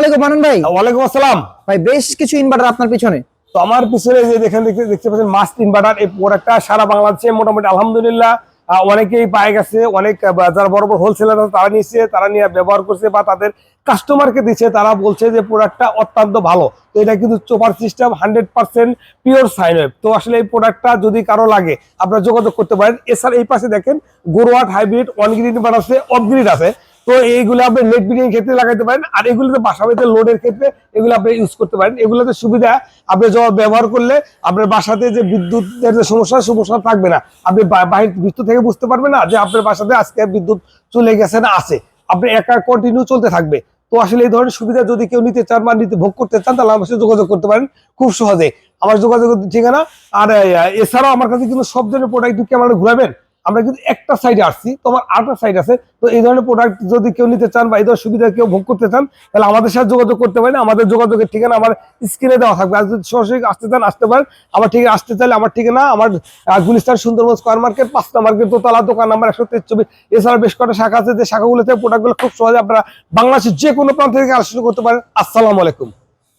আলাইকুম মানন ভাই। ওয়ালাইকুম আসসালাম ভাই বেশ কিছু ইনভার্টার আপনার পিছনে। তো আমার পিছনে যে দেখতে পাচ্ছেন মাস্ট ইনভার্টার, এই প্রোডাক্টটা সারা বাংলাদেশে মোটামুটি আলহামদুলিল্লাহ অনেকেই পায়ে গেছে। অনেক যারা বড় বড় হোলসেলার আছে তারা নিচ্ছে, তারা নিয়ে ব্যবহার করছে বা তাদের কাস্টমারকে দিচ্ছে। তারা বলছে যে প্রোডাক্টটা অত্যন্ত ভালো। তো এটা কিন্তু চোপার সিস্টেম 100% পিওর সাইন ওয়েভ। তো আসলে এই প্রোডাক্টটা যদি কারো লাগে আপনারা যোগাযোগ করতে পারেন। এছাড়া এই পাশে দেখেন গোরওয়াট হাইব্রিড 1 গ্রিড ইনভার্টার আছে, অফ গ্রিড আছে। তো এইগুলো আপনি নেট বিডিং ক্ষেত্রে লাগাইতে পারেন, আর এগুলোতে বাসাবাড়িতে লোডের ক্ষেত্রে এগুলো আপনি ইউজ করতে পারেন। এগুলোতে সুবিধা, আপনি যখন ব্যবহার করলে আপনার বাসাতে যে বিদ্যুতের যে সমস্যা থাকবে না। আপনি বাহির ভিতর থেকে বুঝতে পারবেন না যে আপনার বাসাতে আজকে বিদ্যুৎ চলে গেছে না আছে, আপনি একা কন্টিনিউ চলতে থাকবে। তো আসলে এই ধরনের সুবিধা যদি কেউ নিতে চান বা নিতে ভোগ করতে চান তাহলে আমার সাথে যোগাযোগ করতে পারেন খুব সহজে। আমার যোগাযোগের ঠিকানা। আর এছাড়াও আমার কাছে কিন্তু সব ধরনের প্রোডাক্ট ক্যামেরা ঘুরাবেন। আমরা কিন্তু একটা সাইডে আসছি, তো আমার আরেকটা সাইড আছে। তো এই ধরনের প্রোডাক্ট যদি কেউ নিতে চান বা এই ধরনের সুবিধা কেউ ভোগ করতে চান তাহলে আমাদের সাথে যোগাযোগ করতে পারেন। আমাদের যোগাযোগের ঠিকানা আমার স্ক্রিনে দেওয়া থাকবে। আর যদি সরাসরি আসতে চান আসতে পারেন। আমার ঠিকানা আসতে চাইলে আমার ঠিকানা আমার গুলিস্তান সুন্দরবন স্কয়ার মার্কেট 5 নম্বর দোতলা, দোকান নাম্বার 123। এছাড়া বেশ কটা শাখা আছে, যে শাখাগুলোতে প্রোডাক্টগুলো খুব সহজে আপনারা বাংলাদেশের যে কোনো প্রান্ত থেকে আলোচনা করতে পারেন। আসসালামু আলাইকুম।